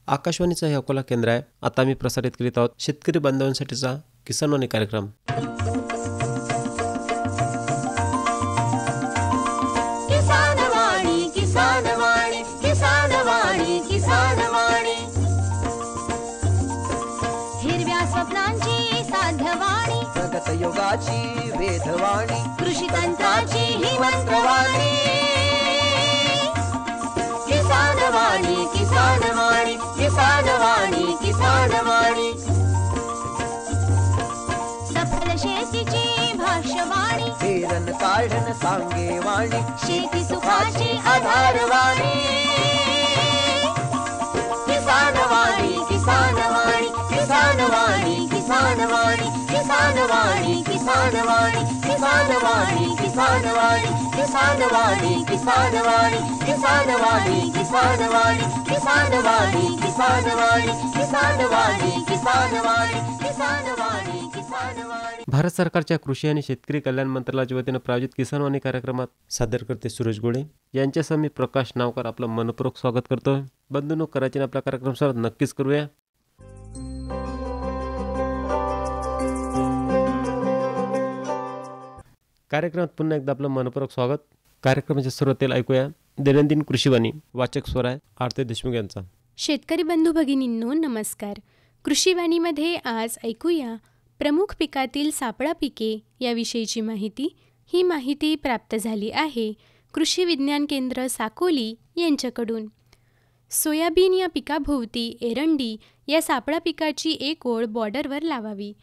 आकाशवाणीचं हे अकोला केंद्र आहे. आता मी प्रसारित करीत आहोत शेतकरी बांधवांसाठीचा किसानवाणी कार्यक्रम. किसानवाणी किसानवाणी किसानवाणी किसानवाणी हिरव्या स्वप्नांची साध्यवाणी प्रगत योगाची वेधवाणी कृषी तंत्राची ही मंत्रवाणी किसानवाणी किसानवाणी किसानवाणी किसानवाणी सफल शेतीची भाष्यवाणी पेरन काढन सांगे वाणी शेती सुखाची आधारवाणी किसानवाणी किसानवाणी किसानवाणी किसानवाणी किसानवाणी किसानवाणी किसानवाणी किसानवाणी किसानवाणी किसानवाणी किसानवाणी किसानवाणी किसानवाणी किसानवाणी किसानवाणी किसानवाणी किसानवाणी किसानवाणी. भारत सरकारच्या कृषी आणि शेतकरी कल्याण मंत्रालयाच्या वतीनं प्रायोजित किसानवाणी कार्यक्रमात सादर करते सुरेश गोळे यांच्यासह मी प्रकाश नावकर आपलं मनपूर्वक स्वागत करतो. बंधूंनो, करायचे आपला कार्यक्रम सुरुवात नक्कीच करूया. कार्यक्रमात पुन्हा एकदा आपलं मनपूर्वक स्वागत. कार्यक्रमाच्या सुरुवातीला ऐकूया दैनंदिन कृषीवाणी. वाचक स्वर आहे आरती देशमुख यांचा. शेतकरी बंधू भगिनींनो नमस्कार. कृषीवाणीमध्ये आज ऐकूया प्रमुख पिकातील सापळा पिके याविषयीची माहिती. ही माहिती प्राप्त झाली आहे कृषी विज्ञान केंद्र साकोली यांच्याकडून. सोयाबीन या पिकाभोवती एरंडी या सापळा पिकाची एक ओळ बॉर्डरवर लावावी.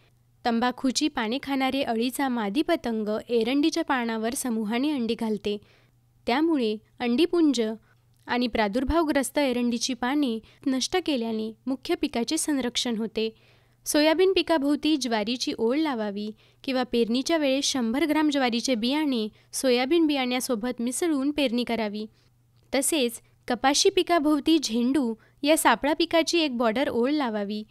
तंबाखूची पाने खाणारे अळीचा मादी पतंग एरंडीच्या पानावर समूहाने अंडी घालते. त्यामुळे अंडीपुंज आणि प्रादुर्भावग्रस्त एरंडीची पाने नष्ट केल्याने मुख्य पिकाचे संरक्षण होते. सोयाबीन पिकाभोवती ज्वारीची ओळ लावावी किंवा पेरणीच्या वेळेस 100 ग्राम ज्वारीचे बियाणे सोयाबीन बियाण्यासोबत मिसळून पेरणी करावी. तसेच कपाशी पिकाभोवती झेंडू या सापळा पिकाची एक बॉर्डर ओळ लावावी.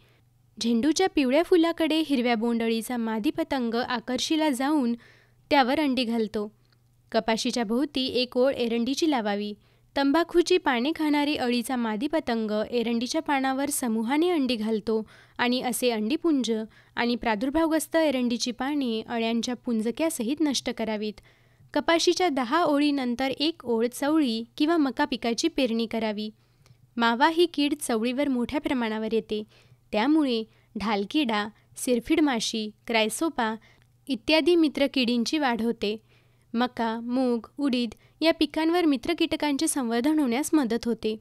झेंडूच्या पिवळ्या फुलाकडे हिरव्या बोंडअळीचा मादी पतंग आकर्षीला जाऊन त्यावर अंडी घालतो. कपाशीच्या भोवती एक ओळ एरंडीची लावावी. तंबाखूची पाने खाणारी अळीचा मादी पतंग एरंडीच्या पानावर समूहाने अंडी घालतो आणि असे अंडीपुंज आणि प्रादुर्भावग्रस्त एरंडीची पाने अळ्यांच्या पुंजक्यासहित नष्ट करावीत. कपाशीच्या 10 ओळीनंतर एक ओळ चवळी किंवा मका पिकाची पेरणी करावी. मावा ही कीड चवळीवर मोठ्या प्रमाणावर येते. त्यामुळे ढालकिडा, सिरफिड माशी, क्रायसोपा इत्यादी मित्रकिडींची वाढ होते. मका, मूग, उडीद या पिकांवर मित्रकीटकांचे संवर्धन होण्यास मदत होते.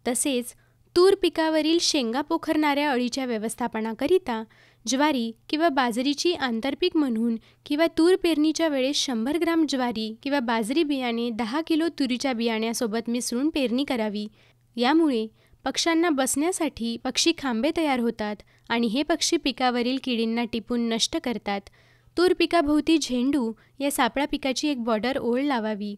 तसेच तूर पिकावरील शेंगा पोखरणाऱ्या अळीच्या व्यवस्थापनाकरिता ज्वारी किंवा बाजरीची आंतरपीक म्हणून किंवा तूर पेरणीच्या वेळेस 100 ग्राम ज्वारी किंवा बाजरी बियाणे 10 किलो तुरीच्या बियाण्यासोबत मिसळून पेरणी करावी. यामुळे पक्ष्यांना बसण्यासाठी पक्षी खांबे तयार होतात आणि हे पक्षी पिकावरील किडींना टिपून नष्ट करतात. तूर पिकाभोवती झेंडू या सापळा पिकाची एक बॉर्डर ओळ लावावी.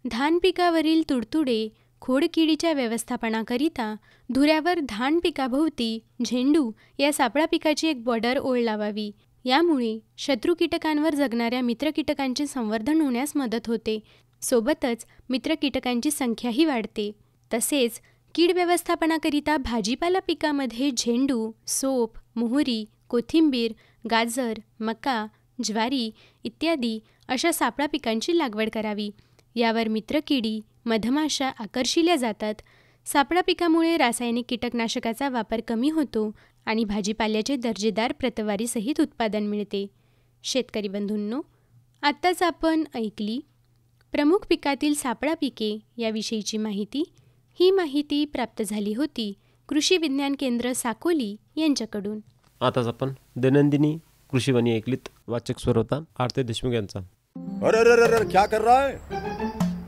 धान पिकावरील तुडतुडे, खोडकिडीच्या व्यवस्थापनाकरिता धुऱ्यावर धान पिकाभोवती झेंडू या सापळा पिकाची एक बॉर्डर ओळ लावावी. यामुळे शत्रू कीटकांवर जगणाऱ्या मित्रकीटकांचे संवर्धन होण्यास मदत होते. सोबतच मित्रकीटकांची संख्याही वाढते. तसेच कीड व्यवस्थापनाकरिता भाजीपाला पिकामध्ये झेंडू, सोप, मोहरी, कोथिंबीर, गाजर, मका, ज्वारी इत्यादी अशा सापळा पिकांची लागवड करावी. यावर मित्रकिडी, मधमाशा आकर्षिल्या जातात. सापळा पिकामुळे रासायनिक कीटकनाशकाचा वापर कमी होतो आणि भाजीपाल्याचे दर्जेदार प्रतवारीसहित उत्पादन मिळते. शेतकरी बंधूंनो, आत्ताच आपण ऐकली प्रमुख पिकातील सापळा पिके याविषयीची माहिती. ही माहिती प्राप्त झाली होती कृषी विज्ञान केंद्र साकोली यांच्याकडून. आताच आपण दैनंदिनी कृषीवाणी ऐकलीत. वाचक स्वर होता आरती देशमुख यांचा. अरे अरे अरे क्या कर रहा है?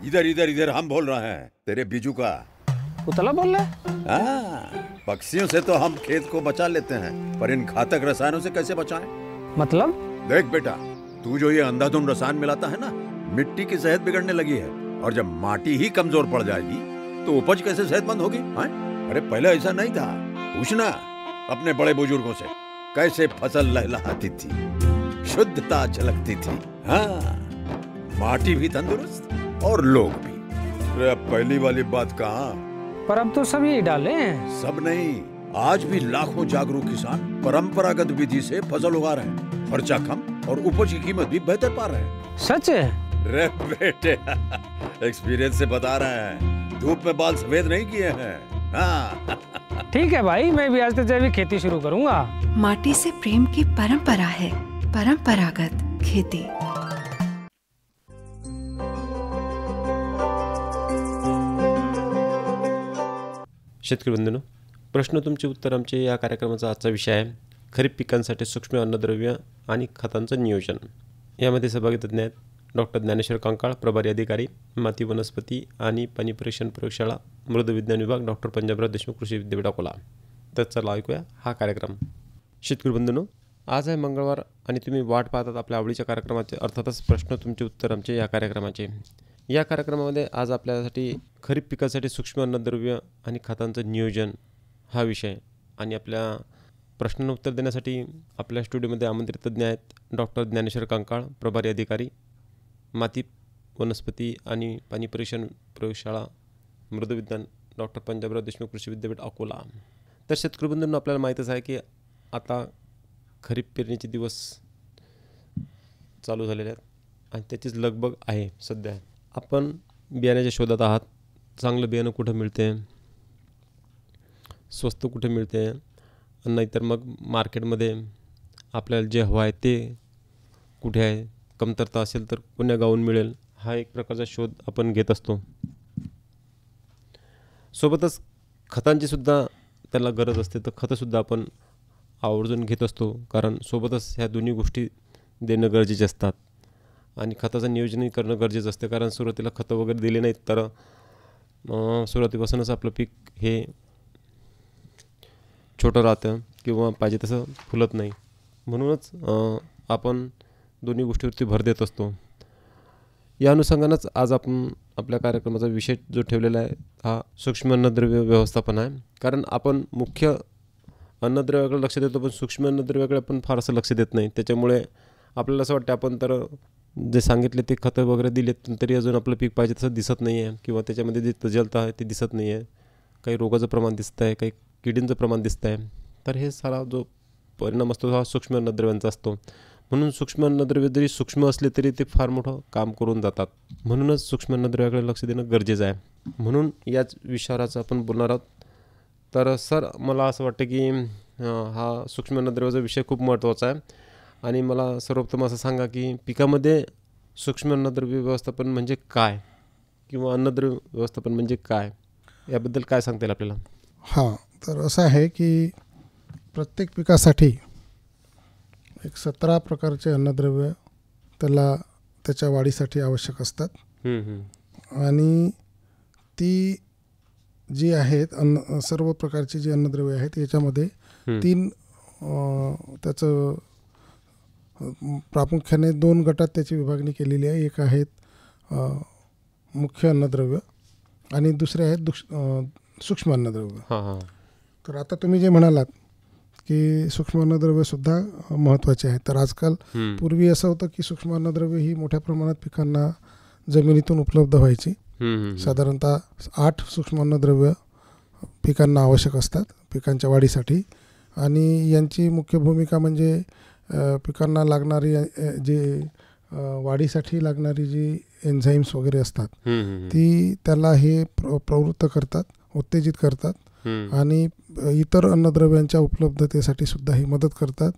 इधर इधर इधर हम बोल रहे हैं तेरे बीजू का. उतला बोल रहा है? हाँ, पक्षियों से तो हम खेत को बचा लेते हैं पर इन घातक रसायनों से कैसे बचाएं? मतलब? देख बेटा, तू जो ये अंधाधुंध रसायन मिलाता है ना, मिट्टी की सेहत बिगड़ने लगी है और जब माटी ही कमजोर पड़ जाएगी तो उपज कैसे सेहतमंद होगी? अरे पहले ऐसा नहीं था. पूछना अपने बड़े बुजुर्गों से कैसे फसल लहलहाती थी, शुद्धता झलकती थी. हाँ, माटी भी तंदुरुस्त और लोग भी. अरे अब पहली वाली बात कहाँ. पर अब तो सब यही डाले हैं. सब नहीं, आज भी लाखों जागरूक किसान परंपरागत विधि से फसल उगा रहे हैं। खर्चा कम और उपज की कीमत भी बेहतर पा रहे हैं। सच है? रे बेटे एक्सपीरियंस से बता रहे हैं, धूप में बाल सफेद नहीं किए हैं। हाँ। ठीक है भाई, मैं भी आज से जैविक खेती शुरू करूंगा। माटी से प्रेम की परंपरा है, परंपरागत खेती। शेतकरी बंधूंनो, प्रश्न तुमचे उत्तर आमचे या कार्यक्रमाचा आजचा विषय आहे खरीप पिकांसाठी सूक्ष्म अन्नद्रव्य आणि खतांचं नियोजन। यामध्ये सहभागी तज्ज्ञ आहेत डॉक्टर ज्ञानेश्वर कंकाळ, प्रभारी अधिकारी माती वनस्पती आणि पाणी परीक्षण प्रयोगशाळा मृदविज्ञान विभाग, डॉक्टर पंजाबराव देशमुख कृषी विद्यापीठ अकोला। तर चला ऐकूया हा कार्यक्रम। शेतकरी बंधूंनो, आज आहे मंगळवार आणि तुम्ही वाट पाहतात आपल्या आवडीच्या कार्यक्रमाचे, अर्थातच प्रश्न तुमचे उत्तर आमचे या कार्यक्रमाचे। या कार्यक्रमामध्ये आज आपल्यासाठी खरीप पिकासाठी सूक्ष्म अन्नद्रव्य आणि खतांचं नियोजन हा विषय आणि आपल्या प्रश्नांना उत्तर देण्यासाठी आपल्या स्टुडिओमध्ये आमंत्रित तज्ज्ञ आहेत डॉक्टर ज्ञानेश्वर कंकाळ, प्रभारी अधिकारी माती वनस्पती आणि पाणी परीक्षण प्रयोगशाळा मृदविज्ञान, डॉक्टर पंजाबराव देशमुख कृषी विद्यापीठ अकोला। तर शेतकरी बंधूंना आपल्याला माहीतच आहे की आता खरीप पेरणीचे दिवस चालू झालेले आहेत आणि त्याचीच लगबग आहे सध्या। आपण बियाण्याच्या शोधात आहात, चांगलं बियाणं कुठं मिळते, स्वस्त कुठे मिळते, नाहीतर मग मार्केटमध्ये आपल्याला जे हवं आहे ते कुठे आहे, कमतरता असेल तर कोण्या गावून मिळेल, हा एक प्रकारचा शोध आपण घेत असतो। सोबतच खतांची सुद्धा त्याला गरज असते, तर खतंसुद्धा आपण आवर्जून घेत असतो, कारण सोबतच ह्या दोन्ही गोष्टी देणं गरजेचे असतात आणि खताचं नियोजनही करणं गरजेचं असते, कारण सुरुवातीला खतं वगैरे दिले नाहीत तर सुरुवातीपासूनच आपलं पीक हे छोटं राहतं किंवा पाहिजे तसं फुलत नाही। म्हणूनच आपण दोन्ही गोष्टीवरती भर देत असतो। या अनुषंगानंच आज आपण आपल्या कार्यक्रमाचा विषय जो ठेवलेला आहे हा सूक्ष्म अन्नद्रव्य व्यवस्थापन आहे, कारण आपण मुख्य अन्नद्रव्याकडे लक्ष देतो पण सूक्ष्म अन्नद्रव्याकडे आपण फारसं लक्ष देत नाही। त्याच्यामुळे आपल्याला असं वाटतं आपण तर जे सांगितले ते खतं वगैरे दिलेत तरी अजून आपलं पीक पाहिजे तसं दिसत नाही आहे किंवा त्याच्यामध्ये जे तजलता आहे ते दिसत नाही आहे, काही रोगाचं प्रमाण दिसतं आहे, काही किडींचं प्रमाण दिसतं आहे। तर हे सारा जो परिणाम असतो हा सूक्ष्म अन्नद्रव्यांचा असतो। म्हणून सूक्ष्म अन्नद्रव्य जरी सूक्ष्म असले तरी ते फार मोठं काम करून जातात, म्हणूनच सूक्ष्म अन्नद्रव्याकडे लक्ष देणं गरजेचं आहे। म्हणून याच विषयाचं आपण बोलणार आहोत। तर सर, मला असं वाटतं की हा सूक्ष्म अन्नद्रव्याचा विषय खूप महत्त्वाचा आहे आणि मला सर्वप्रथम असं सांगा की पिकामध्ये सूक्ष्म अन्नद्रव्य व्यवस्थापन म्हणजे काय किंवा अन्नद्रव्य व्यवस्थापन म्हणजे काय, याबद्दल काय सांगता येईल आपल्याला? हां, तर असं आहे की प्रत्येक पिकासाठी एक 17 प्रकारचे अन्नद्रव्य त्याच्या वाढीसाठी आवश्यक असतात आणि ती जी आहेत सर्व प्रकारची जी अन्नद्रव्ये आहेत याच्यामध्ये 3 त्याचं प्रामुख्याने 2 गटात त्याची विभागणी केलेली आहे। एक आहेत मुख्य अन्नद्रव्य आणि दुसरे आहेत सूक्ष्म अन्नद्रव्य। तर आता तुम्ही जे म्हणालात की सूक्ष्म अन्नद्रव्यसुद्धा महत्त्वाचे आहेत, तर आजकाल पूर्वी असं होतं की सूक्ष्म अन्नद्रव्य ही मोठ्या प्रमाणात पिकांना जमिनीतून उपलब्ध व्हायची। साधारणतः 8 सूक्ष्म अन्नद्रव्य पिकांना आवश्यक असतात पिकांच्या वाढीसाठी आणि यांची मुख्य भूमिका म्हणजे पिकांना लागणारी जे वाढीसाठी लागणारी जी एन्झाईम्स वगैरे असतात ती त्याला हे प्रवृत्त करतात, उत्तेजित करतात आणि इतर अन्नद्रव्यांच्या उपलब्धतेसाठी सुद्धा ही मदत करतात।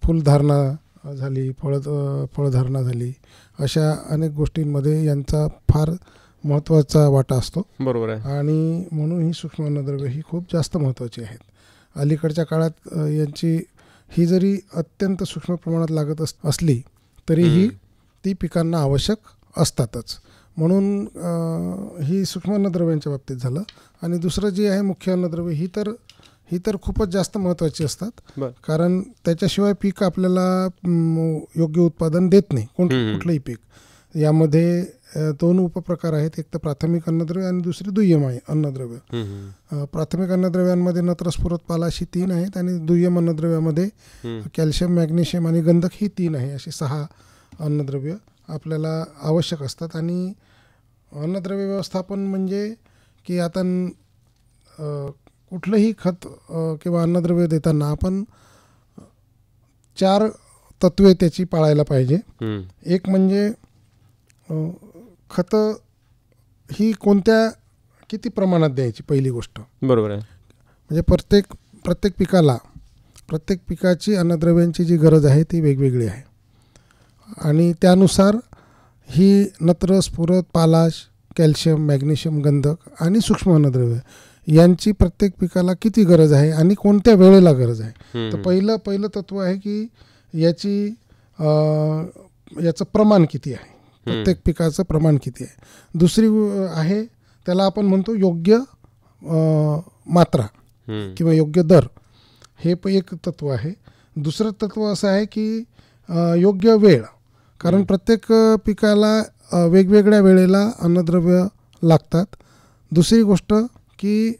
फुलधारणा झाली, फळधारणा झाली, अशा अनेक गोष्टींमध्ये यांचा फार महत्त्वाचा वाटा असतो। बरोबर आहे। आणि म्हणून ही सूक्ष्म अन्नद्रव्ये ही खूप जास्त महत्त्वाची आहेत। अलीकडच्या काळात यांची ही जरी अत्यंत सूक्ष्म प्रमाणात लागत असली तरीही ती पिकांना आवश्यक असतातच। म्हणून ही सूक्ष्म अन्नद्रव्यांच्या बाबतीत झालं। आणि दुसरं जे आहे मुख्य अन्नद्रव्य ही तर खूपच जास्त महत्त्वाची असतात, कारण त्याच्याशिवाय पीक आपल्याला योग्य उत्पादन देत नाही कुठलंही पीक। यामध्ये 2 उपप्रकार आहेत, एक तर प्राथमिक अन्नद्रव्य आणि दुसरी दुय्यम अन्नद्रव्य। प्राथमिक अन्नद्रव्यांमध्ये नत्र, स्फुरद, पाला अशी 3 आहेत आणि दुय्यम अन्नद्रव्यामध्ये कॅल्शियम, मॅग्नेशियम आणि गंधक ही 3 आहे, अशी 6 अन्नद्रव्य आपल्याला आवश्यक असतात। आणि अन्नद्रव्य व्यवस्थापन म्हणजे की आता कुठलंही खत किंवा अन्नद्रव्य देताना आपण 4 तत्वे त्याची पाळायला पाहिजे. एक म्हणजे खतं ही किती प्रमाणात द्यायची, पहिली गोष्ट. बरोबर आहे. म्हणजे प्रत्येक पिकाला, प्रत्येक पिकाची अन्नद्रव्यांची जी गरज आहे ती वेगवेगळी आहे आणि त्यानुसार ही नत्र, स्फुरद, पालाश, कॅल्शियम, मॅग्नेशियम, गंधक आणि सूक्ष्म अन्नद्रव्य यांची प्रत्येक पिकाला किती गरज आहे आणि कोणत्या वेळेला गरज आहे. तर पहिलं तत्व आहे की याचं प्रमाण किती आहे, प्रत्येक पिकाचं प्रमाण किती आहे. दुसरी आहे त्याला आपण म्हणतो योग्य मात्रा किंवा योग्य दर, हे एक तत्व आहे. दुसरं तत्व असं आहे की योग्य वेळ, कारण प्रत्येक पिकाला वेगवेगळ्या वेळेला अन्नद्रव्य लागतात. दुसरी गोष्ट की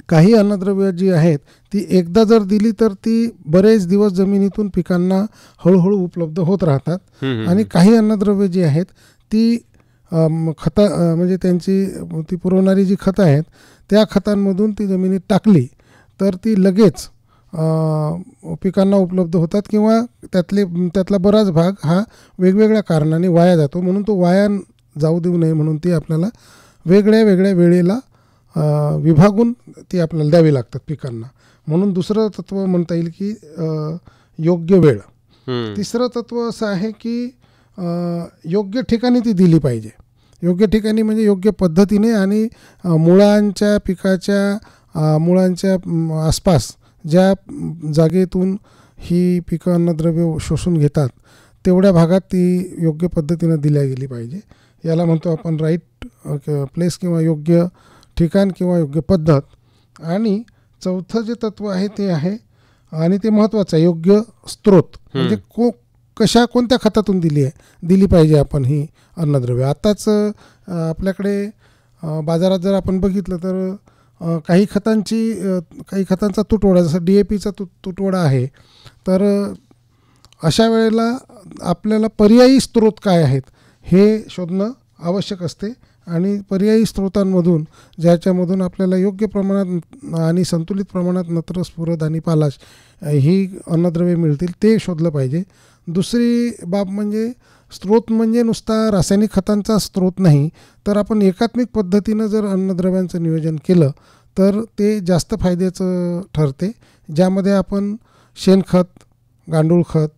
काही अन्नद्रव्य जी आहेत ती एकदा जर दिली तर ती बरेच दिवस जमिनीतून पिकांना हळूहळू उपलब्ध होत राहतात आणि काही अन्नद्रव्य जी आहेत ती म्हणजे ती पुरवणारी जी खतं आहेत त्या खतांमधून ती जमिनीत टाकली तर ती लगेच पिकांना उपलब्ध होतात किंवा त्यातला बराच भाग हा वेगवेगळ्या कारणाने वाया जातो. म्हणून तो वाया जाऊ देऊ नये म्हणून ती आपल्याला वेगळ्या वेगळ्या वेळेला विभागून ती आपल्याला द्यावी लागतात पिकांना. म्हणून दुसरं तत्व म्हणता येईल की योग्य वेळ. तिसरं तत्व असं आहे की योग्य ठिकाणी ती दिली पाहिजे. योग्य ठिकाणी म्हणजे योग्य पद्धतीने आणि मुळांच्या आसपास ज्या जागेतून ही पिकं अन्नद्रव्य शोषून घेतात तेवढ्या भागात ती योग्य पद्धतीनं दिल्या गेली पाहिजे. याला म्हणतो आपण राईट प्लेस किंवा योग्य ठिकाण किंवा योग्य पद्धत. आणि चौथं जे तत्व आहे ते आहे आणि ते महत्त्वाचं आहे योग्य स्त्रोत. म्हणजे कोणत्या खतातून दिली पाहिजे आपण ही अन्नद्रव्य. आत्ताच आपल्याकडे बाजारात जर आपण बघितलं तर काही खतांचा तुटवडा, जसं DAPचा तुटवडा आहे. तर अशा वेळेला आपल्याला पर्यायी स्त्रोत काय आहेत हे शोधणं आवश्यक असते आणि पर्यायी स्त्रोतांमधून ज्याच्यामधून आपल्याला योग्य प्रमाणात आणि संतुलित प्रमाणात नत्र, स्फुरद आणि पालाश ही अन्नद्रव्ये मिळतील ते शोधलं पाहिजे. दुसरी बाब म्हणजे स्त्रोत म्हणजे नुसता रासायनिक खतांचा स्त्रोत नाही, तर आपण एकात्मिक पद्धतीनं जर अन्नद्रव्यांचं नियोजन केलं तर ते जास्त फायद्याचं ठरते. ज्यामध्ये आपण शेणखत, गांडूळ खत,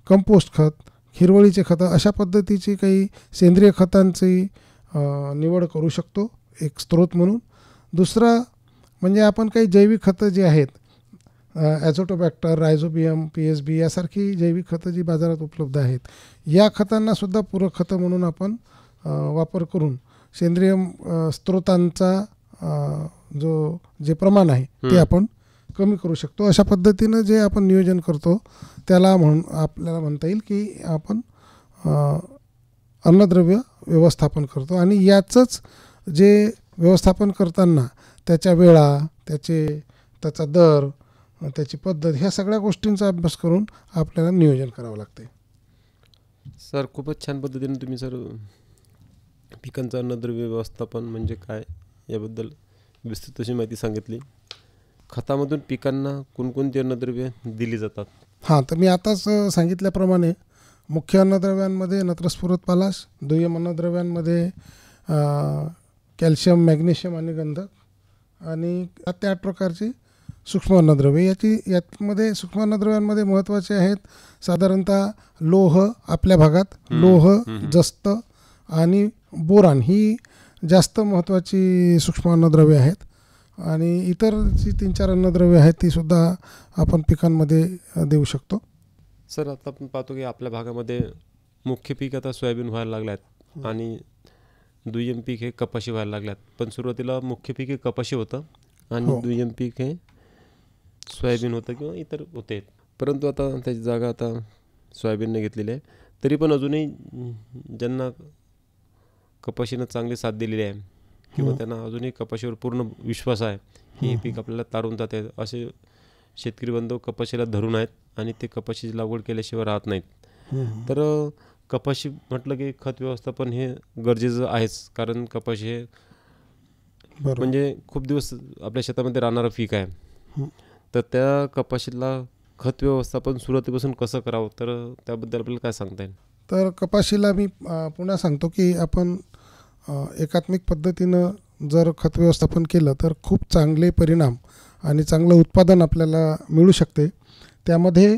कंपोस्ट खत, हिरवळीचे खतं अशा पद्धतीची काही सेंद्रिय खतांची निवड करू शकतो एक स्त्रोत म्हणून. दुसरा म्हणजे आपण काही जैविक खतं जी आहेत, ॲझोटोबॅक्टर, रायझोबियम, PSB यासारखी जैविक खतं जी बाजारात उपलब्ध आहेत, या खतांनासुद्धा पूरक खतं म्हणून आपण वापर करून सेंद्रिय स्त्रोतांचा जे प्रमाण आहे ते आपण कमी करू शकतो. अशा पद्धतीनं जे आपण नियोजन करतो त्याला आपल्याला म्हणता येईल की आपण अन्नद्रव्य व्यवस्थापन करतो. आणि याचंच जे व्यवस्थापन करताना त्याच्या वेळा, त्याचा दर, त्याची पद्धत, ह्या सगळ्या गोष्टींचा अभ्यास करून आपल्याला नियोजन करावं लागते. सर, खूपच छान पद्धतीने तुम्ही सर पिकांचं अन्नद्रव्य व्यवस्थापन म्हणजे काय याबद्दल विस्तृत अशी माहिती सांगितली. खतामधून पिकांना कोणकोणती अन्नद्रव्ये दिली जातात? हां, तर मी आताच सांगितल्याप्रमाणे मुख्य अन्नद्रव्यांमध्ये नत्र, स्फुरद, पालाश, दुय्यम अन्नद्रव्यांमध्ये कॅल्शियम, मॅग्नेशियम आणि गंधक आणि 7 ते 8 प्रकारची सूक्ष्म अन्नद्रव्ये. यामध्ये सूक्ष्म अन्नद्रव्यांमध्ये महत्त्वाचे आहेत साधारणतः लोह, आपल्या भागात लोह, जस्त आणि बोरान ही जास्त महत्त्वाची सूक्ष्म अन्नद्रव्ये आहेत. आणि इतर जी 3-4 अन्नद्रव्ये आहेत ती सुद्धा आपण पिकांमध्ये देऊ शकतो. सर, आता आपण पाहतो की आपल्या भागामध्ये मुख्य पीक आता सोयाबीन व्हायला लागल्यात आणि दुय्यम पीक हे कपाशी व्हायला लागल्यात. पण सुरुवातीला मुख्य पीक हे कपाशी होतं आणि दुय्यम पीक हे सोयाबीन होतं किंवा इतर होते. परंतु आता त्याची जागा आता सोयाबीनने घेतलेली आहे. तरी पण अजूनही ज्यांना कपाशीनं चांगली साथ दिलेली आहे किंवा त्यांना अजूनही कपाशीवर पूर्ण विश्वास आहे की हे पीक आपल्याला तारून जाते, असे शेतकरी बांधव कपाशीला धरून आहेत आणि ते कपाशीची लागवड केल्याशिवाय राहत नाहीत. तर कपाशी म्हटलं की खत व्यवस्थापन हे गरजेचं आहेच, कारण कपाशी हे बरोबर. म्हणजे खूप दिवस आपल्या शेतामध्ये राहणारं पीक आहे. तर त्या कपाशीला खत व्यवस्थापन सुरुवातीपासून कसं करावं, तर त्याबद्दल आपल्याला काय सांगता येईल? तर कपाशीला मी पुन्हा सांगतो की आपण एकात्मिक पद्धतीनं जर खत व्यवस्थापन केलं तर खूप चांगले परिणाम आणि चांगलं उत्पादन आपल्याला मिळू शकते. त्यामध्ये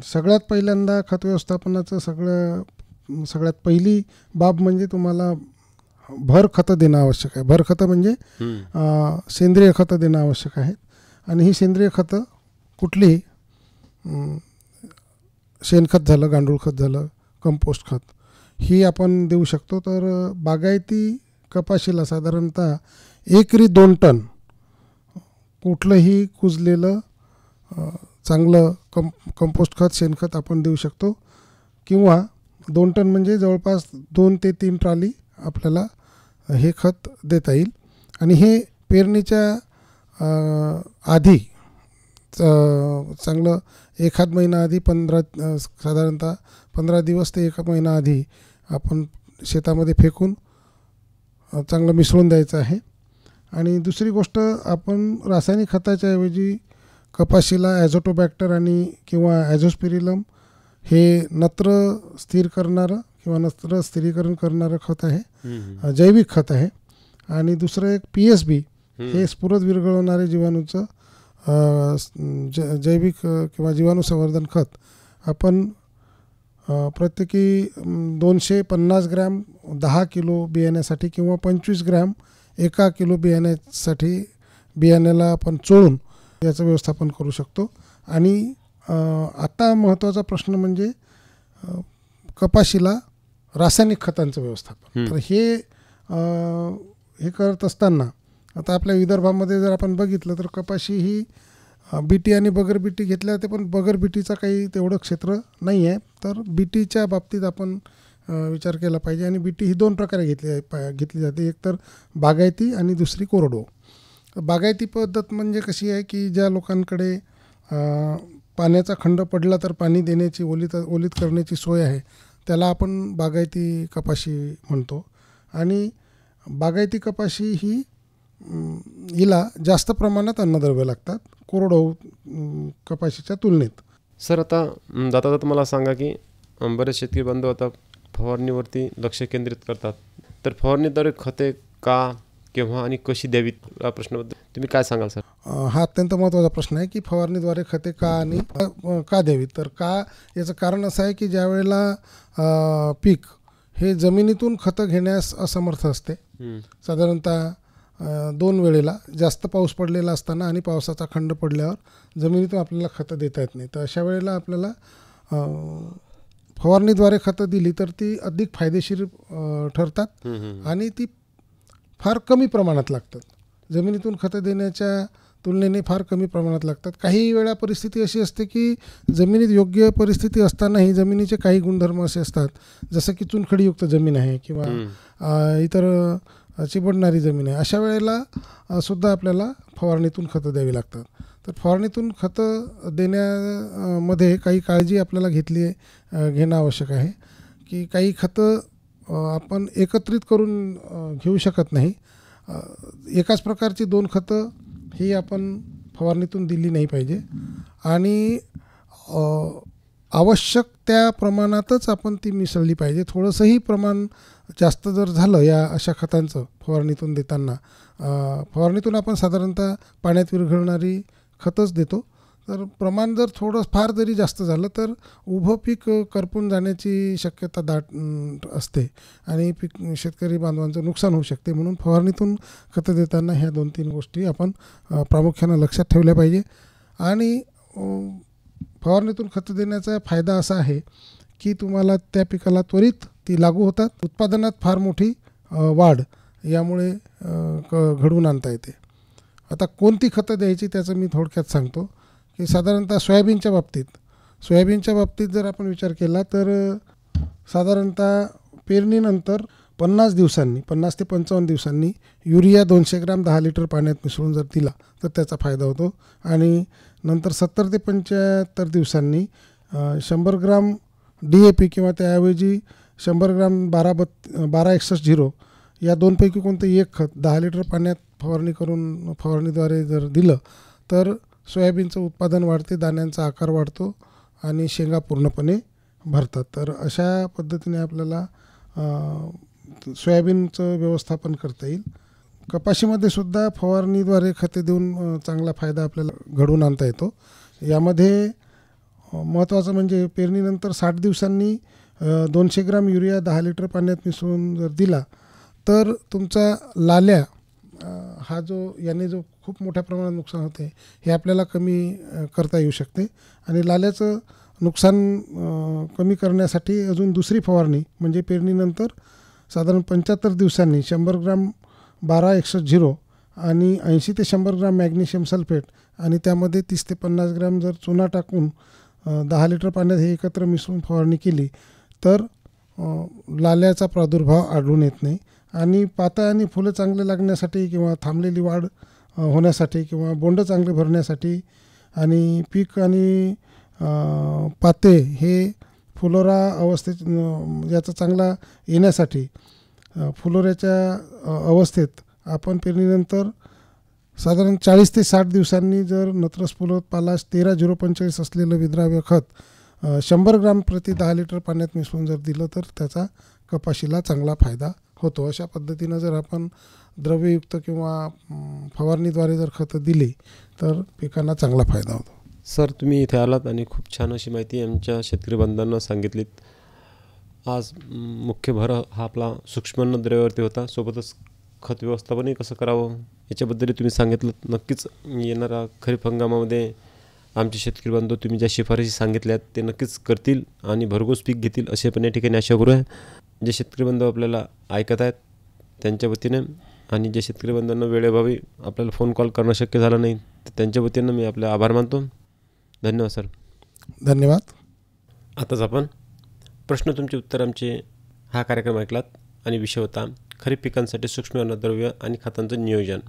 सगळ्यात पहिल्यांदा खत व्यवस्थापनाचं सगळ्यात पहिली बाब म्हणजे तुम्हाला भर खतं देणं आवश्यक आहे. भर खतं म्हणजे सेंद्रिय खतं देणं आवश्यक आहे. आणि ही सेंद्रिय खतं कुठलीही शेणखत झालं, गांडूळ खत झालं, कंपोस्ट खत ही आपण देऊ शकतो. तर बागायती कपाशीला साधारणतः एकरी 2 टन कुठलंही कुजलेलं चांगलं कंपोस्ट खत, शेणखत आपण देऊ शकतो. किंवा 2 टन म्हणजे जवळपास 2 ते 3 ट्रॉली आपल्याला हे खत देता येईल. आणि हे पेरणीच्या आधी चांगलं एखाद महिना आधी साधारणतः 15 दिवस ते 1 महिना आधी आपण शेतामध्ये फेकून चांगलं मिसळून द्यायचं आहे. आणि दुसरी गोष्ट, आपण रासायनिक खताच्या ऐवजी कपाशीला ॲझोटोबॅक्टर आणि किंवा ॲझोस्पिरिलम हे नत्र स्थिर करणारं किंवा नत्र स्थिरीकरण करणारं खत आहे, जैविक खत आहे. आणि दुसरं एक PSB हे स्फुरद विरघळवणारे जीवाणूचं जैविक किंवा जीवाणू संवर्धन खत आपण प्रत्येकी 250 ग्रॅम 10 किलो बियाण्यासाठी किंवा 25 ग्रॅम 1 किलो बियाण्यासाठी बियाण्याला आपण चोळून याचं व्यवस्थापन करू शकतो. आणि आता महत्त्वाचा प्रश्न म्हणजे कपाशीला रासायनिक खतांचं व्यवस्थापन. तर हे करत असताना आता आपल्या विदर्भामध्ये जर आपण बघितलं तर कपाशी ही बीटी आणि बगर बीटी घेतल्या जाते, पण बगर बीटीचा काही तेवढं क्षेत्र नाही आहे. तर बीटीच्या बाबतीत आपण विचार केला पाहिजे. आणि बीटी ही 2 प्रकारे घेतली जाते, एक तर बागायती आणि दुसरी कोरडो. बागायती पद्धत म्हणजे कशी आहे की ज्या लोकांकडे पाण्याचा खंड पडला तर पाणी देण्याची ओलीत करण्याची सोय आहे त्याला आपण बागायती कपाशी म्हणतो. आणि बागायती कपाशी ही हिला जास्त प्रमाणात अन्नद्रव्य लागतात कोरडवाहू कपाशीच्या तुलनेत. सर, आता जाता जाता मला सांगा की बरेच शेतकरी बांधव आता फवारणीवरती लक्ष केंद्रित करतात. तर फवारणीद्वारे खते का, केव्हा आणि कशी द्यावीत या प्रश्नाबद्दल तुम्ही काय सांगाल सर? हा अत्यंत महत्त्वाचा प्रश्न आहे की फवारणीद्वारे खते का आणि का द्यावीत. तर का याचं कारण असं आहे की ज्या वेळेला पीक हे जमिनीतून खतं घेण्यास असमर्थ असते, साधारणतः 2 वेळेला जास्त पाऊस पडलेला असताना आणि पावसाचा खंड पडल्यावर जमिनीतून आपल्याला खतं देता येत नाही. तर अशा वेळेला आपल्याला फवारणीद्वारे खतं दिली तर ती अधिक फायदेशीर ठरतात आणि ती फार कमी प्रमाणात लागतात. जमिनीतून खतं देण्याच्या तुलनेने फार कमी प्रमाणात लागतात. काही वेळा परिस्थिती अशी असते की जमिनीत योग्य परिस्थिती असतानाही जमिनीचे काही गुणधर्म असे असतात, जसं की चुनखडीयुक्त जमीन आहे किंवा इतर चिबडणारी जमीन आहे. अशा वेळेला सुद्धा आपल्याला फवारणीतून खतं द्यावी लागतात. तर फवारणीतून खतं देण्यामध्ये काही काळजी आपल्याला घेणं आवश्यक आहे की काही खतं आपण एकत्रित करून घेऊ शकत नाही. एकाच प्रकारची 2 खतं ही आपण फवारणीतून दिली नाही पाहिजे. आणि आवश्यक त्या प्रमाणातच आपण ती मिसळली पाहिजे. थोडंसंही प्रमाण जास्त जर झालं या अशा खतांचं फवारणीतून देताना, फवारणीतून आपण साधारणतः पाण्यात विरघळणारी खतच देतो, तर प्रमाण जर थोडं फार जरी जास्त झालं तर उभं पीक करपून जाण्याची शक्यता दाट असते आणि शेतकरी बांधवांचं नुकसान होऊ शकते. म्हणून फवारणीतून खतं देताना ह्या 2-3 गोष्टी आपण प्रामुख्यानं लक्षात ठेवल्या पाहिजे. आणि फवारणीतून खतं देण्याचा फायदा असा आहे की तुम्हाला त्या पिकाला त्वरित ती लागू होतात, उत्पादनात फार मोठी वाढ यामुळे घडवून आणता येते. आता कोणती खतं द्यायची त्याचं मी थोडक्यात सांगतो की साधारणतः सोयाबीनच्या बाबतीत जर आपण विचार केला तर साधारणतः पेरणीनंतर 50 ते 55 दिवसांनी युरिया 200 ग्रॅम 10 लिटर पाण्यात मिसळून जर दिला तर त्याचा फायदा होतो. आणि नंतर 70 ते 75 दिवसांनी 100 ग्राम DAP किंवा त्याऐवजी 100 ग्राम 1261 झिरो या दोनपैकी कोणतंही एक खत 10 लिटर पाण्यात फवारणीद्वारे जर दिलं तर सोयाबीनचं उत्पादन वाढते, दाण्यांचा आकार वाढतो आणि शेंगा पूर्णपणे भरतात. तर अशा पद्धतीने आपल्याला सोयाबीनचं व्यवस्थापन करता येईल. कपाशीमध्ये सुद्धा फवारणीद्वारे खते देऊन चांगला फायदा आपल्याला घडवून आणता येतो. यामध्ये महत्त्वाचं म्हणजे पेरणीनंतर 60 दिवसांनी 200 ग्राम युरिया 10 लिटर पाण्यात मिसळून जर दिला तर तुमचा लाल्या हा याने जो खूप मोठ्या प्रमाणात नुकसान होते हे आपल्याला कमी करता येऊ शकते. आणि लाल्याचं नुकसान कमी करण्यासाठी अजून दुसरी फवारणी म्हणजे पेरणीनंतर साधारण 75 दिवसांनी 100 ग्राम 12-100 आणि 80 ते 100 ग्राम मॅग्नेशियम सल्फेट आणि त्यामध्ये 30 ते 50 ग्राम जर चुना टाकून 10 लिटर पाण्यात हे एकत्र मिसळून फवारणी केली तर लाल्याचा प्रादुर्भाव आढळून येत नाही. आणि पातं आणि फुलं चांगले लागण्यासाठी किंवा थांबलेली वाढ होण्यासाठी किंवा बोंड चांगले भरण्यासाठी आणि पीक आणि पाते हे फुलोरा अवस्थेत याचा चांगला येण्यासाठी फुलोऱ्याच्या अवस्थेत आपण पेरणीनंतर साधारण 40 ते 60 दिवसांनी जर नत्रस फुलोत पालाश 13-0-45 असलेलं विद्राव्य खत 100 ग्राम प्रति 10 लिटर पाण्यात मिसळून जर दिलं तर त्याचा कपाशीला चांगला फायदा होतो. अशा पद्धतीनं जर आपण द्रव्ययुक्त किंवा फवारणीद्वारे जर खतं दिली तर पिकांना चांगला फायदा होतो. सर, तुम्ही इथे आलात आणि खूप छान अशी माहिती आमच्या शेतकरी बांधवांना सांगितलीत. आज मुख्य भर हा आपला सूक्ष्म द्रव्यावरती होता. सोबतच खत व्यवस्थापनही कसं करावं याच्याबद्दल तुम्ही सांगितलं. नक्कीच येणारा खरीप हंगामामध्ये आमचे शेतकरी बांधव तुम्ही ज्या शिफारशी सांगितल्या आहेत ते नक्कीच करतील आणि भरघोस पीक घेतील असे पण या ठिकाणी आशा करू आहे. जे शेतकरी बांधव आपल्याला ऐकत आहेत त्यांच्या वतीने आणि जे शेतकरी बांधवांना वेळेअभावी आपल्याला फोन कॉल करणं शक्य झालं नाही तर त्यांच्या वतीनं मी आपले आभार मानतो. धन्यवाद सर. धन्यवाद. आताच आपण प्रश्न तुमचे उत्तर आमचे हा कार्यक्रम ऐकलात आणि विषय होता खरीप पिकांसाठी सूक्ष्म अन्नद्रव्य आणि खतांचं नियोजन.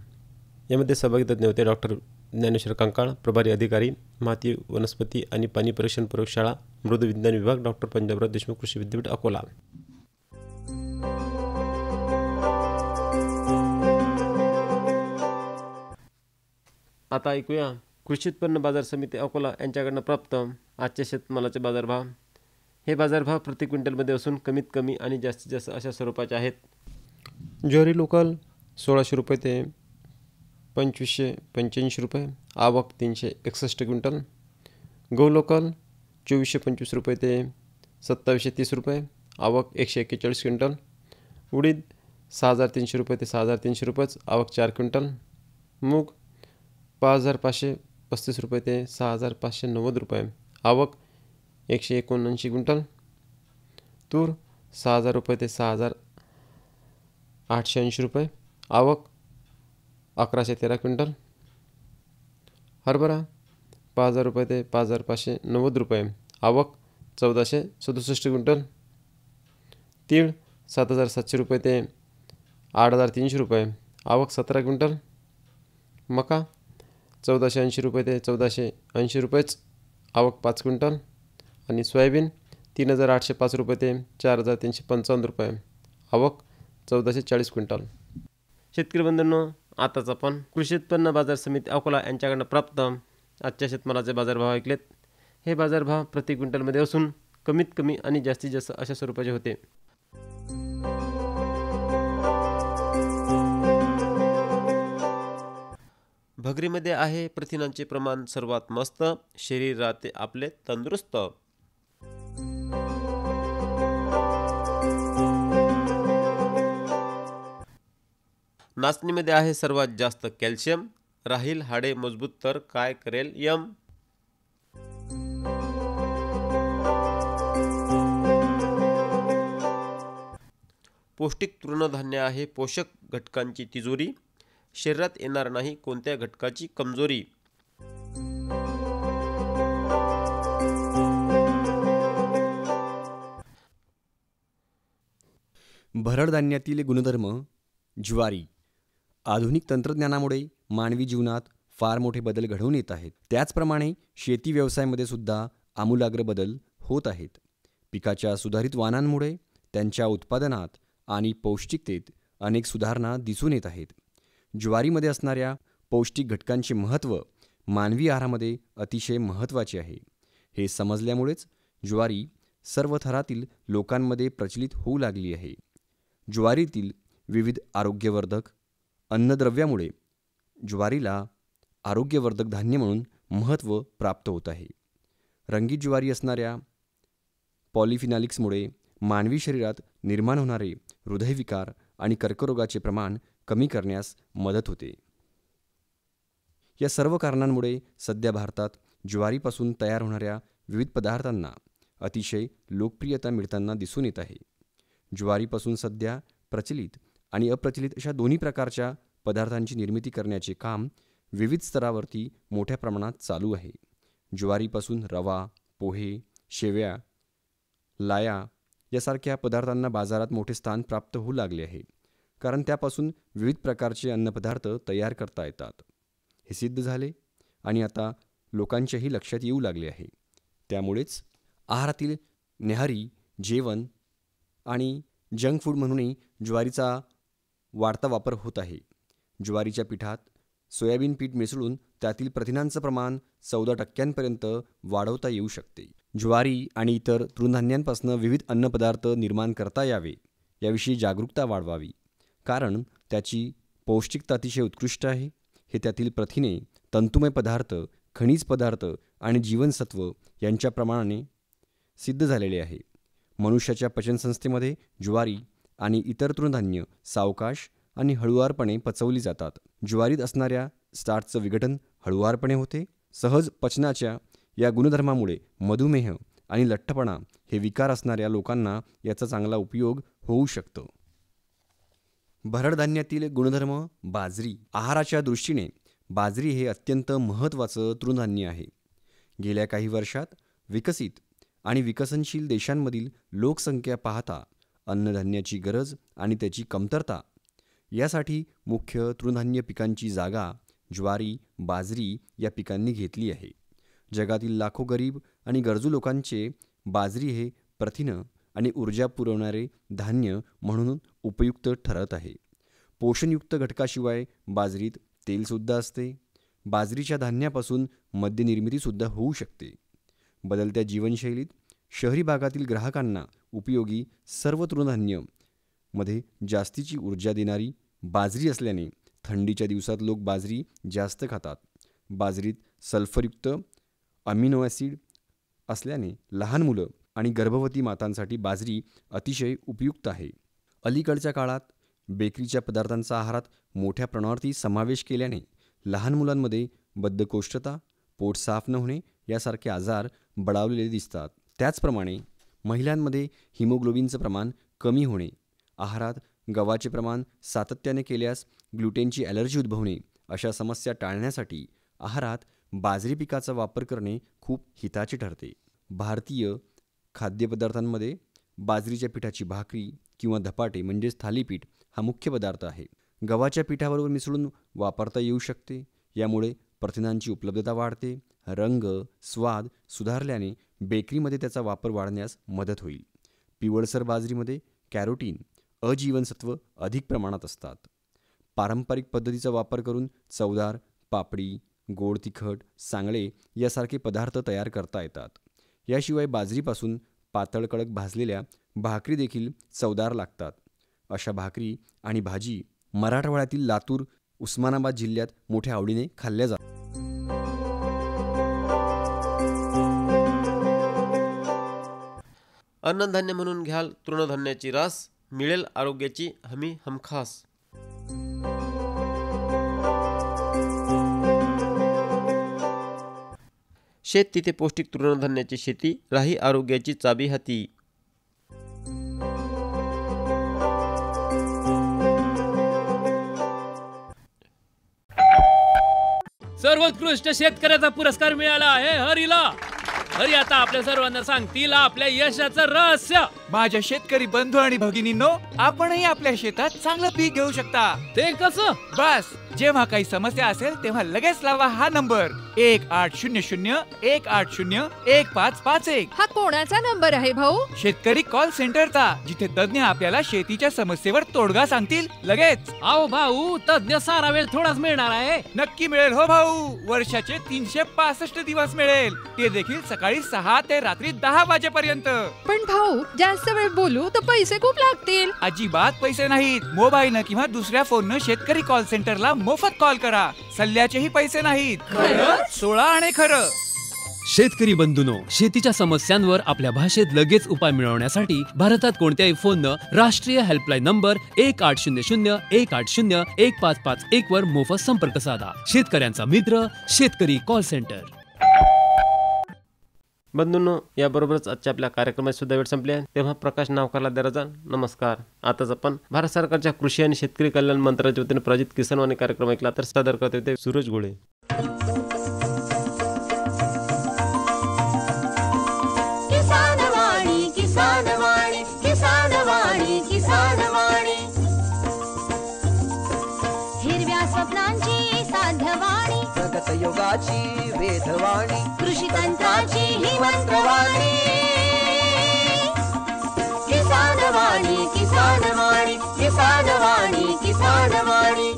यामध्ये सहभागी तज्ज्ञ होते डॉक्टर ज्ञानेश्वर कंकाळ, प्रभारी अधिकारी माती वनस्पती आणि पाणी परीक्षण प्रयोगशाळा मृद विज्ञान विभाग, डॉक्टर पंजाबराव देशमुख कृषी विद्यापीठ अकोला. आता ऐकूया कृषी उत्पन्न बाजार समिती अकोला यांच्याकडनं प्राप्त आजचे शेतमालाचे बाजारभाव. हे बाजारभाव प्रति क्विंटलमध्ये असून कमीत कमी आणि जास्तीत जास्त अशा स्वरूपाचे आहेत. ज्वारी लोकल 1600 रुपये ते 2585 रुपये, आवक 361 क्विंटल. गहू लोकल 2425 रुपये ते 2730 रुपये, आवक 141 क्विंटल. उडीद 6300 रुपये ते 6300 रुपयेच, आवक 4 क्विंटल. मूग 5535 रुपये ते 6590 रुपये, आवक 179 क्विंटल. तूर 6000 रुपये ते 6880 रुपये, आवक 1113 क्विंटल. हरभरा 5000 रुपये ते 5590 रुपये, आवक 1467 क्विंटल. तीळ 7700 रुपये ते 8300 रुपये, आवक 17 क्विंटल. मका 1480 रुपये ते 1480 रुपयेच, आवक 5 क्विंटल. आणि सोयाबीन 3805 रुपये ते 4355 रुपये, आवक 1440 क्विंटल. शेतकरी बंधूंनो, आताच आपण कृषी उत्पन्न बाजार समिती अकोला यांच्याकडनं प्राप्त आजच्या शेतमालाचे बाजारभाव ऐकलेत. हे बाजारभाव प्रति क्विंटलमध्ये असून कमीत कमी आणि जास्तीत जास्त अशा स्वरूपाचे होते. भगरीमध्ये आहे प्रथिनांचे प्रमाण सर्वात मस्त, शरीर राहते आपले तंदुरुस्त. नाचणीमध्ये आहे सर्वात जास्त कॅल्शियम, राहील हाडे मजबूत तर काय करेल यम. पौष्टिक तृणधान्य आहे पोषक घटकांची तिजोरी, शरीरात येणार नाही कोणत्या घटकाची कमजोरी. भरड धान्यातील गुणधर्म. ज्वारी. आधुनिक तंत्रज्ञानामुळे मानवी जीवनात फार मोठे बदल घडवून येत आहेत. त्याचप्रमाणे शेती व्यवसायामध्ये सुद्धा आमूलाग्र बदल होत आहेत. पिकाच्या सुधारित वाणांमुळे त्यांच्या उत्पादनात आणि पौष्टिकतेत अनेक सुधारणा दिसून येत आहेत. ज्वारीमध्ये असणाऱ्या पौष्टिक घटकांचे महत्त्व मानवी आहारामध्ये अतिशय महत्त्वाचे आहे. हे समजल्यामुळेच ज्वारी सर्व थरातील लोकांमध्ये प्रचलित होऊ लागली आहे. ज्वारीतील विविध आरोग्यवर्धक अन्नद्रव्यामुळे ज्वारीला आरोग्यवर्धक धान्य म्हणून महत्त्व प्राप्त होत आहे. रंगीत ज्वारी असणाऱ्या पॉलिफिनॉलिक्समुळे मानवी शरीरात निर्माण होणारे हृदयविकार आणि कर्करोगाचे प्रमाण कमी करण्यास मदत होते. या सर्व कारणांमुळे सध्या भारतात ज्वारीपासून तयार होणाऱ्या विविध पदार्थांना अतिशय लोकप्रियता मिळताना दिसून येत आहे. ज्वारीपासून सध्या प्रचलित आणि अप्रचलित अशा दोन्ही प्रकारच्या पदार्थांची निर्मिती करण्याचे काम विविध स्तरावरती मोठ्या प्रमाणात चालू आहे. ज्वारीपासून रवा, पोहे, शेवया, लाया यासारख्या पदार्थांना बाजारात मोठे स्थान प्राप्त होऊ लागले आहे, कारण त्यापासून विविध प्रकारचे अन्नपदार्थ तयार करता येतात. हे सिद्ध झाले आणि आता लोकांच्याही लक्षात येऊ लागले आहे. त्यामुळेच आहारातील न्याहारी जेवण आणि जंक फूड म्हणूनही ज्वारीचा वाढता वापर होत आहे. ज्वारीच्या पिठात सोयाबीन पीठ मिसळून त्यातील प्रथिनांचं प्रमाण 14% वाढवता येऊ शकते. ज्वारी आणि इतर तृणधान्यांपासून विविध अन्नपदार्थ निर्माण करता यावे याविषयी जागरूकता वाढवावी, कारण त्याची पौष्टिकता अतिशय उत्कृष्ट आहे. हे त्यातील प्रथिने, तंतुमय पदार्थ, खनिज पदार्थ आणि जीवनसत्व यांच्या प्रमाणाने सिद्ध झालेले आहे. मनुष्याच्या पचनसंस्थेमध्ये ज्वारी आणि इतर तृणधान्य सावकाश आणि हळुवारपणे पचवली जातात. ज्वारीत असणाऱ्या स्टार्चचं विघटन हळुवारपणे होते. सहज पचनाच्या या गुणधर्मामुळे मधुमेह आणि लठ्ठपणा हे विकार असणाऱ्या लोकांना याचा चांगला उपयोग होऊ शकतो. भरड धान्यातील गुणधर्म बाजरी. आहाराच्या दृष्टीने बाजरी हे अत्यंत महत्त्वाचं तृणधान्य आहे. गेल्या काही वर्षात विकसित आणि विकसनशील देशांमधील लोकसंख्या पाहता अन्नधान्याची गरज आणि त्याची कमतरता यासाठी मुख्य तृणधान्य पिकांची जागा ज्वारी, बाजरी या पिकांनी घेतली आहे. जगातील लाखो गरीब आणि गरजू लोकांचे बाजरी हे प्रथिनं आणि ऊर्जा पुरवणारे धान्य म्हणून उपयुक्त ठरत आहे. पोषणयुक्त घटकाशिवाय बाजरीत तेलसुद्धा असते. बाजरीच्या धान्यापासून मद्यनिर्मितीसुद्धा होऊ शकते. बदलत्या जीवनशैलीत शहरी भागातील ग्राहकांना उपयोगी सर्व तृणधान्य मध्ये जास्तीची ऊर्जा देणारी बाजरी असल्याने थंडीच्या दिवसात लोक बाजरी जास्त खातात. बाजरीत सल्फरयुक्त अमिनो ॲसिड असल्याने लहान मुलं आणि गर्भवती मातांसाठी बाजरी अतिशय उपयुक्त आहे. अलीकडच्या काळात बेकरीच्या पदार्थांचा आहारात मोठ्या प्रमाणावरती समावेश केल्याने लहान मुलांमध्ये बद्धकोष्ठता, पोट साफ न होणे यासारखे आजार बळावलेले दिसतात. त्याचप्रमाणे महिलांमध्ये हिमोग्लोबिनचं प्रमाण कमी होणे, आहारात गव्हाचे प्रमाण सातत्याने केल्यास ग्लुटेनची ॲलर्जी उद्भवणे अशा समस्या टाळण्यासाठी आहारात बाजरी पिकाचा वापर करणे खूप हिताचे ठरते. भारतीय खाद्यपदार्थांमध्ये बाजरीच्या पिठाची भाकरी किंवा धपाटे म्हणजेच थालीपीठ हा मुख्य पदार्थ आहे. गव्हाच्या पिठाबरोबर मिसळून वापरता येऊ शकते. यामुळे प्रथिनांची उपलब्धता वाढते. रंग, स्वाद सुधारल्याने बेकरीमध्ये त्याचा वापर वाढण्यास मदत होईल. पिवळसर बाजरीमध्ये कॅरोटीन, अजीवनसत्व अधिक प्रमाणात असतात. पारंपरिक पद्धतीचा वापर करून चवदार पापडी, गोड तिखट, सांगळे यासारखे पदार्थ तयार करता येतात. याशिवाय बाजरीपासून पातळ कडक भाजलेल्या भाकरी देखील चवदार लागतात. अशा भाकरी आणि भाजी मराठवाड्यातील लातूर, उस्मानाबाद जिल्ह्यात मोठ्या आवडीने खाल्ल्या जातात. अन्नधान्य म्हणून घ्याल तृणधान्याची रास, मिळेल आरोग्याची हमी हमखास. शेत तिथे पौष्टिक तृणधान्याची शेती, राही आरोग्याची चाबी हाती. सर्वोत्कृष्ट शेतकऱ्याचा पुरस्कार मिळाला आहे हरीला. हरी आता आपल्या सर्वांना सांगतील आपल्या यशाचं रहस्य. माझ्या शेतकरी बंधू आणि भगिनींनो, आपणही आपल्या शेतात चांगलं पीक घेऊ शकता. ते कसं? बस जेव्हा काही समस्या असेल तेव्हा लगेच लावा हा नंबर 1800-180-1551. हा कोणाचा नंबर आहे भाऊ? शेतकरी कॉल सेंटरचा, जिथे तज्ञ आपल्याला शेतीच्या समस्येवर तोडगा सांगतील लगेच. अहो भाऊ, तज्ञ सारा वेळ थोडाच मिळणार आहे. नक्की मिळेल हो भाऊ. वर्षाचे 365 दिवस मिळेल, ते देखील सकाळी 6 ते रात्री 10 वाजेपर्यंत. पण भाऊ, जास्त वेळ बोलू तर पैसे खूप लागतील. अजिबात पैसे नाहीत. मोबाईलनं किंवा दुसऱ्या फोननं शेतकरी कॉल सेंटरला मोफत कॉल करा. सल्ल्याचेही पैसे नाहीत. 16 आणि खरं. शेतकरी बंधूंनो, शेतीच्या समस्यांवर आपल्या भाषेत लगेच उपाय मिळवण्यासाठी भारतात कोणत्याही फोननं राष्ट्रीय हेल्पलाईन नंबर 1800-180-1551 वर मोफत संपर्क साधा. शेतकऱ्यांचा मित्र शेतकरी कॉल सेंटर. बंधूंनो, याबरोबरच आजच्या आपल्या कार्यक्रमाची सुद्धा वेळ संपली आहे. तेव्हा प्रकाश नावकारला दराजा नमस्कार. आताच आपण भारत सरकारच्या कृषी आणि शेतकरी कल्याण मंत्रालयाच्या वतीने प्रायोजित किसानवाणी कार्यक्रम ऐकला, तर सादर करत होते सूरज गोळे. किसानवाणी किसानवाणी किसानवाणी किसानवाणी, हिरव्या स्वप्नांची साध्यवाणी, प्रगत योगाची वेधवाणी, कृषी तंत्राची ही मंत्रवाणी. किसानवाणी किसानवाणी किसानवाणी किसानवाणी,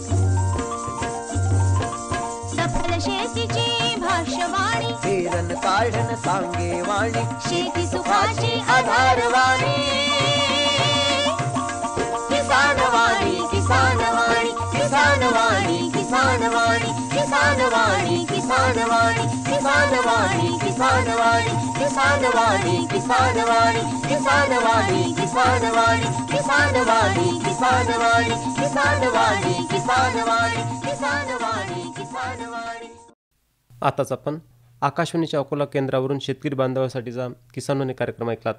सफल शेतीची भाष्यवाणी, पेरन काढण सांगे वाणी, शेती सुखाची आधारवाणी. किसानवाणी किसानवाणी किसानवाणी किसानवाणी किसानवाणी किसानवाणी किसानवाणी किसानवाणी किसानवाणी किसानवाणी किसानवाणी किसानवाणी किसानवाणी किसानवाणी किसानवाणी किसानवाणी किसानवाणी किसानवाणी. आताच आपण आकाशवाणीच्या अकोला केंद्रावरून शेतकरी बांधवांसाठीचा किसानवाणी कार्यक्रम ऐकलात.